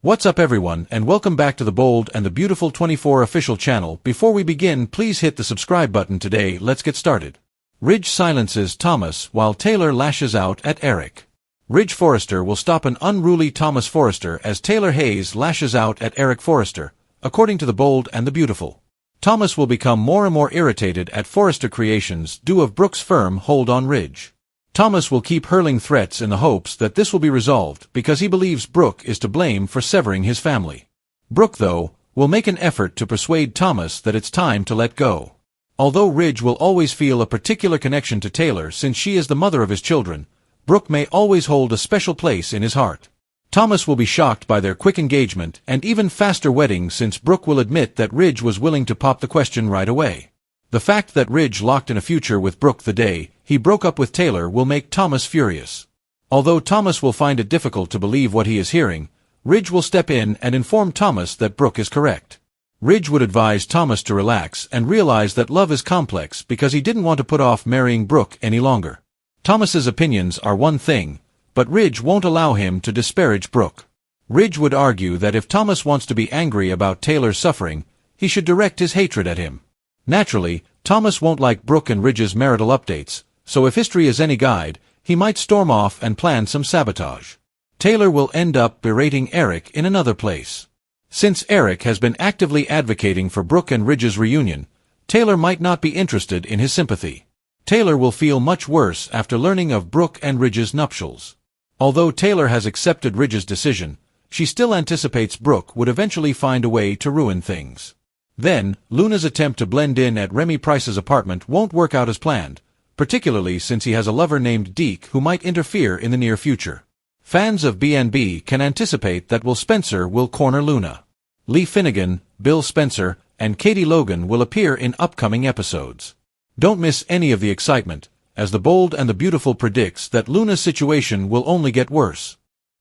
What's up everyone, and welcome back to the Bold and the Beautiful 24 official channel. Before we begin, please hit the subscribe button today. Let's get started. Ridge silences Thomas while Taylor lashes out at Eric. Ridge Forrester will stop an unruly Thomas Forrester as Taylor Hayes lashes out at Eric Forrester, according to the Bold and the Beautiful. Thomas will become more and more irritated at Forrester Creations' due of Brooke's firm hold on Ridge. Thomas will keep hurling threats in the hopes that this will be resolved because he believes Brooke is to blame for severing his family. Brooke, though, will make an effort to persuade Thomas that it's time to let go. Although Ridge will always feel a particular connection to Taylor since she is the mother of his children, Brooke may always hold a special place in his heart. Thomas will be shocked by their quick engagement and even faster wedding since Brooke will admit that Ridge was willing to pop the question right away. The fact that Ridge locked in a future with Brooke the day he broke up with Taylor will make Thomas furious. Although Thomas will find it difficult to believe what he is hearing, Ridge will step in and inform Thomas that Brooke is correct. Ridge would advise Thomas to relax and realize that love is complex because he didn't want to put off marrying Brooke any longer. Thomas's opinions are one thing, but Ridge won't allow him to disparage Brooke. Ridge would argue that if Thomas wants to be angry about Taylor's suffering, he should direct his hatred at him. Naturally, Thomas won't like Brooke and Ridge's marital updates, so if history is any guide, he might storm off and plan some sabotage. Taylor will end up berating Eric in another place. Since Eric has been actively advocating for Brooke and Ridge's reunion, Taylor might not be interested in his sympathy. Taylor will feel much worse after learning of Brooke and Ridge's nuptials. Although Taylor has accepted Ridge's decision, she still anticipates Brooke would eventually find a way to ruin things. Then, Luna's attempt to blend in at Remy Price's apartment won't work out as planned, particularly since he has a lover named Deke who might interfere in the near future. Fans of B&B can anticipate that Will Spencer will corner Luna. Lee Finnegan, Bill Spencer, and Katie Logan will appear in upcoming episodes. Don't miss any of the excitement, as the Bold and the Beautiful predicts that Luna's situation will only get worse.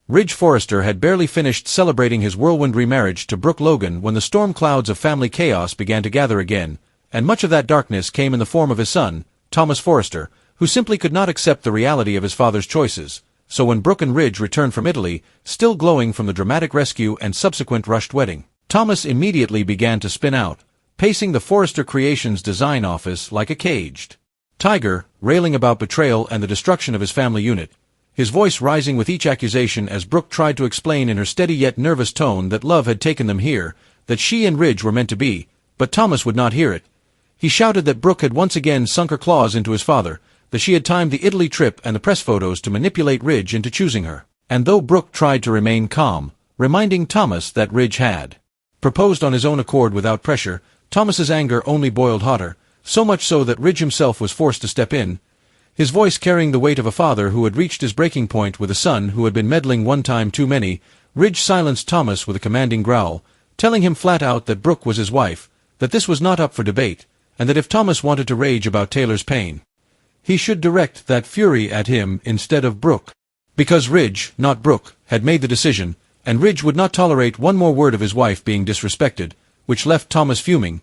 Ridge Forrester had barely finished celebrating his whirlwind remarriage to Brooke Logan when the storm clouds of family chaos began to gather again, and much of that darkness came in the form of his son, Thomas Forrester, who simply could not accept the reality of his father's choices. So when Brooke and Ridge returned from Italy, still glowing from the dramatic rescue and subsequent rushed wedding, Thomas immediately began to spin out, pacing the Forrester Creations design office like a caged tiger, railing about betrayal and the destruction of his family unit, his voice rising with each accusation as Brooke tried to explain in her steady yet nervous tone that love had taken them here, that she and Ridge were meant to be, but Thomas would not hear it. He shouted that Brooke had once again sunk her claws into his father, that she had timed the Italy trip and the press photos to manipulate Ridge into choosing her. And though Brooke tried to remain calm, reminding Thomas that Ridge had proposed on his own accord without pressure, Thomas's anger only boiled hotter, so much so that Ridge himself was forced to step in, his voice carrying the weight of a father who had reached his breaking point with a son who had been meddling one time too many. Ridge silenced Thomas with a commanding growl, telling him flat out that Brooke was his wife, that this was not up for debate, and that if Thomas wanted to rage about Taylor's pain, he should direct that fury at him instead of Brooke. Because Ridge, not Brooke, had made the decision, and Ridge would not tolerate one more word of his wife being disrespected, which left Thomas fuming,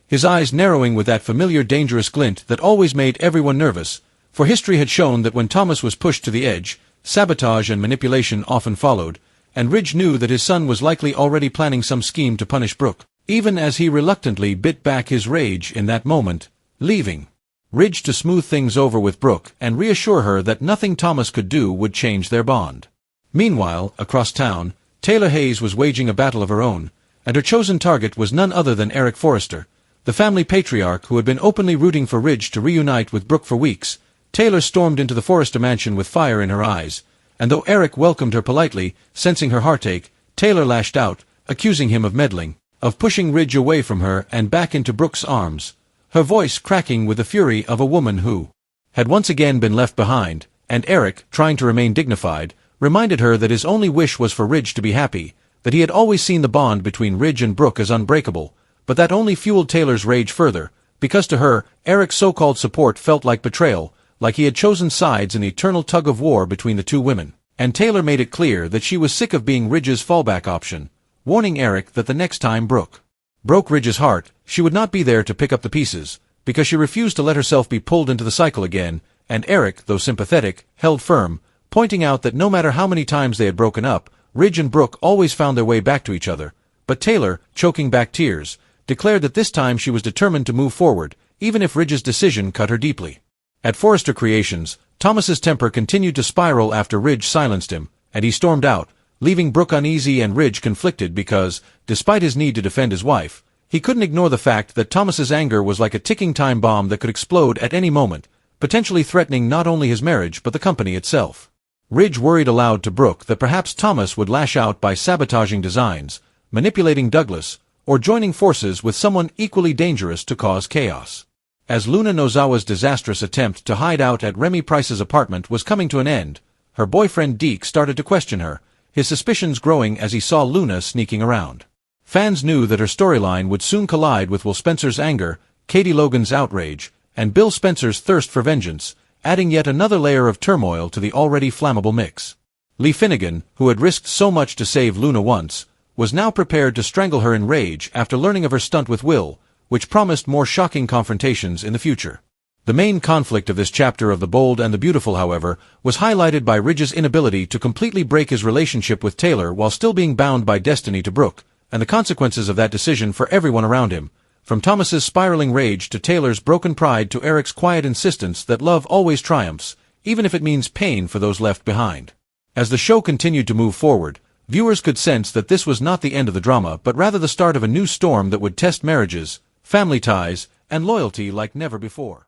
his eyes narrowing with that familiar dangerous glint that always made everyone nervous, for history had shown that when Thomas was pushed to the edge, sabotage and manipulation often followed, and Ridge knew that his son was likely already planning some scheme to punish Brooke, even as he reluctantly bit back his rage in that moment, leaving Ridge to smooth things over with Brooke and reassure her that nothing Thomas could do would change their bond. Meanwhile, across town, Taylor Hayes was waging a battle of her own, and her chosen target was none other than Eric Forrester, the family patriarch who had been openly rooting for Ridge to reunite with Brooke for weeks. Taylor stormed into the Forrester mansion with fire in her eyes, and though Eric welcomed her politely, sensing her heartache, Taylor lashed out, accusing him of meddling, of pushing Ridge away from her and back into Brooke's arms, her voice cracking with the fury of a woman who had once again been left behind, and Eric, trying to remain dignified, reminded her that his only wish was for Ridge to be happy, that he had always seen the bond between Ridge and Brooke as unbreakable, but that only fueled Taylor's rage further, because to her, Eric's so-called support felt like betrayal, like he had chosen sides in the eternal tug-of-war between the two women. And Taylor made it clear that she was sick of being Ridge's fallback option, warning Eric that the next time Brooke broke Ridge's heart, she would not be there to pick up the pieces, because she refused to let herself be pulled into the cycle again, and Eric, though sympathetic, held firm, pointing out that no matter how many times they had broken up, Ridge and Brooke always found their way back to each other, but Taylor, choking back tears, declared that this time she was determined to move forward, even if Ridge's decision cut her deeply. At Forrester Creations, Thomas's temper continued to spiral after Ridge silenced him, and he stormed out, leaving Brooke uneasy and Ridge conflicted because, despite his need to defend his wife, he couldn't ignore the fact that Thomas's anger was like a ticking time bomb that could explode at any moment, potentially threatening not only his marriage but the company itself. Ridge worried aloud to Brooke that perhaps Thomas would lash out by sabotaging designs, manipulating Douglas, or joining forces with someone equally dangerous to cause chaos. As Luna Nozawa's disastrous attempt to hide out at Remy Price's apartment was coming to an end, her boyfriend Deke started to question her, his suspicions growing as he saw Luna sneaking around. Fans knew that her storyline would soon collide with Will Spencer's anger, Katie Logan's outrage, and Bill Spencer's thirst for vengeance, adding yet another layer of turmoil to the already flammable mix. Lee Finnegan, who had risked so much to save Luna once, was now prepared to strangle her in rage after learning of her stunt with Will, which promised more shocking confrontations in the future. The main conflict of this chapter of The Bold and the Beautiful, however, was highlighted by Ridge's inability to completely break his relationship with Taylor while still being bound by destiny to Brooke, and the consequences of that decision for everyone around him, from Thomas's spiraling rage to Taylor's broken pride to Eric's quiet insistence that love always triumphs, even if it means pain for those left behind. As the show continued to move forward, viewers could sense that this was not the end of the drama but rather the start of a new storm that would test marriages, family ties, and loyalty like never before.